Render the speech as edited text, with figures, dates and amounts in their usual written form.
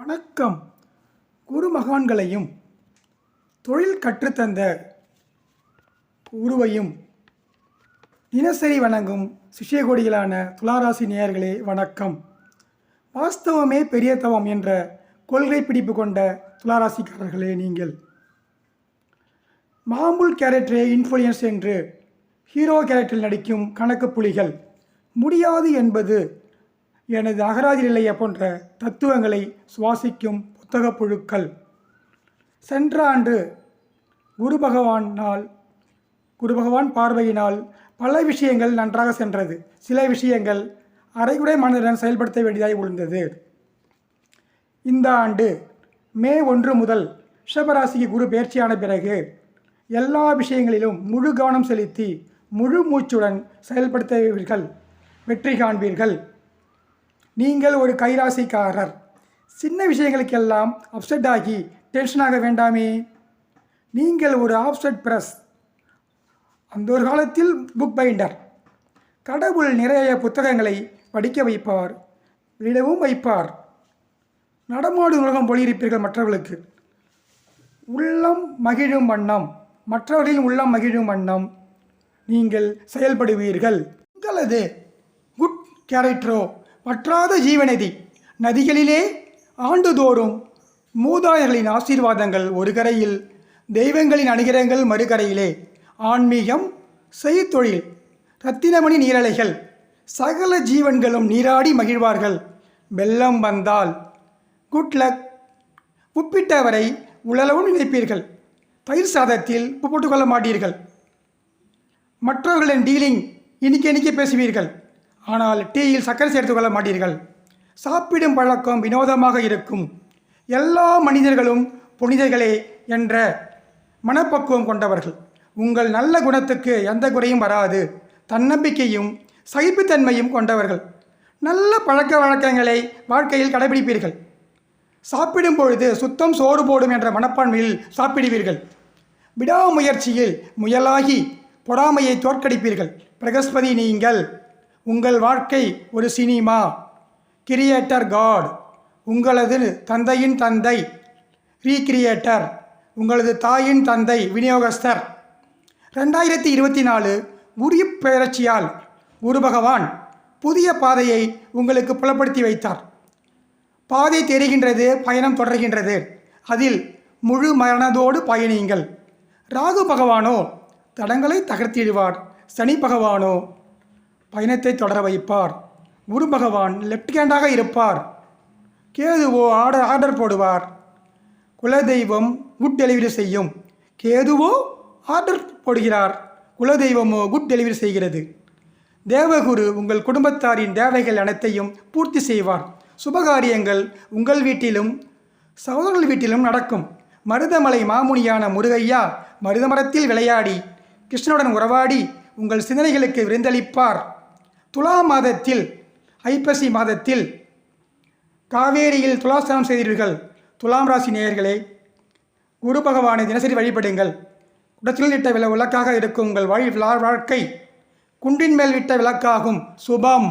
வணக்கம். குரு மகான்களையும் தொழில் கற்றுத்தந்த குருவையும் தினசரி வணங்கும் சிஷ்யகோடிகளான துளாராசி நேயர்களே வணக்கம். வாஸ்தவமே பெரிய தவம் என்ற கொள்கை பிடிப்பு கொண்ட துளாராசிக்காரர்களே நீங்கள். மாமூல் கேரக்டரே இன்ஃப்ளூயன்ஸ் என்று ஹீரோ கேரக்டரில் நடிக்கும் கணக்கு புலிகள், முடியாது என்பது எனது அகராதி நிலைய போன்ற தத்துவங்களை சுவாசிக்கும் புத்தக புழுக்கள். சென்ற ஆண்டு குரு பகவான் பார்வையினால் பல விஷயங்கள் நன்றாக சென்றது. சில விஷயங்கள் அரைகுறை மனதுடன் செயல்படுத்த வேண்டியதாய் விழுந்தது. இந்த ஆண்டு மே 1 முதல் ரிஷபராசிக்கு குரு பெயர்ச்சியான பிறகு எல்லா விஷயங்களிலும் முழு கவனம் செலுத்தி முழு மூச்சுடன் செயல்படுத்துவீர்கள், வெற்றி காண்பீர்கள். நீங்கள் ஒரு கைராசிக்காரர். சின்ன விஷயங்களுக்கெல்லாம் அப்செட் ஆகி டென்ஷனாக வேண்டாமே. நீங்கள் ஒரு ஆப்செட் பிரஸ், அந்த ஒரு காலத்தில் புக் பைண்டர். கடவுள் நிறைய புத்தகங்களை படிக்க வைப்பார், வெளியிடவும் வைப்பார். நடமாடும் உலகம் போலிருப்பீர்கள். மற்றவர்களுக்கு உள்ளம் மகிழும் வண்ணம், மற்றவர்களின் உள்ளம் மகிழும் வண்ணம் நீங்கள் செயல்படுவீர்கள். உங்களது குட் கேரக்டரோ வற்றாத ஜீவநதி. நதிகளிலே ஆண்டுதோறும் மூதாதையர்களின் ஆசீர்வாதங்கள் ஒரு கரையில், தெய்வங்களின் அனுகிரகங்கள் மறுகரையிலே. ஆன்மீகம், செய்தொழில், இரத்தினமணி நீரலைகள், சகல ஜீவன்களும் நீராடி மகிழ்வார்கள். வெள்ளம் வந்தால் குட் லக். உப்பிட்டவரை உழலவும் நினைப்பீர்கள். தயிர் சாதத்தில் உப்பு போட்டுக்கொள்ள மாட்டீர்கள். மற்றவர்களின் டீலிங் இனிக்க பேசுவீர்கள். ஆனால் டீயில் சர்க்கரை சேர்த்து கொள்ள மாட்டீர்கள். சாப்பிடும் பழக்கம் வினோதமாக இருக்கும். எல்லா மனிதர்களும் புனிதர்களே என்ற மனப்பக்குவம் கொண்டவர்கள். உங்கள் நல்ல குணத்துக்கு எந்த குறையும் வராது. தன்னம்பிக்கையும் சகிப்புத்தன்மையும் கொண்டவர்கள். நல்ல பழக்க வழக்கங்களை வாழ்க்கையில் கடைபிடிப்பீர்கள். சாப்பிடும் பொழுது சுத்தம் சோறு போடும் என்ற மனப்பான்மையில் சாப்பிடுவீர்கள். விடாமுயற்சியில் முயலாகி பொறாமையை தோற்கடிப்பீர்கள். பிரகஸ்பதி நீங்கள். உங்கள் வாழ்க்கை ஒரு சினிமா. Creator God. உங்களது தந்தையின் தந்தை ரீக்ரியேட்டர். உங்களது தாயின் தந்தை விநியோகஸ்தர். 2024 குரு பெயர்ச்சியால் குரு பகவான் புதிய பாதையை உங்களுக்கு புலப்படுத்தி வைத்தார். பாதை தெரிகின்றது, பயணம் தொடர்கின்றது. அதில் முழு மனதோடு பயணியுங்கள். ராகு பகவானோ தடங்களை தகர்த்திடுவார். சனி பகவானோ பயணத்தை தொடர வைப்பார். குரு பகவான் லெஃப்ட் ஹேண்டாக இருப்பார். கேதுவோ ஆர்டர் போடுவார். குலதெய்வம் குட் டெலிவரி செய்யும். கேதுவோ ஆர்டர் போடுகிறார், குலதெய்வமோ குட் டெலிவரி செய்கிறது. தேவகுரு உங்கள் குடும்பத்தாரின் தேவைகள் அனைத்தையும் பூர்த்தி செய்வார். சுபகாரியங்கள் உங்கள் வீட்டிலும் சகோதரர்கள் வீட்டிலும் நடக்கும். மருதமலை மாமுனியான முருகையா மருதமரத்தில் விளையாடி கிருஷ்ணனுடன் உறவாடி உங்கள் சிந்தனைகளுக்கு விருந்தளிப்பார். துலா மாதத்தில், ஐப்பசி மாதத்தில் காவேரியில் துலாஸ்தானம் செய்தீர்கள். துலாம் ராசி நேயர்களே, குரு பகவானை தினசரி வழிபடுங்கள். குடத்தில் இட்ட விளக்காக இருக்கும் உங்கள் வாழ்க்கை குன்றின் மேல் விட்ட விளக்காகும். சுபம்.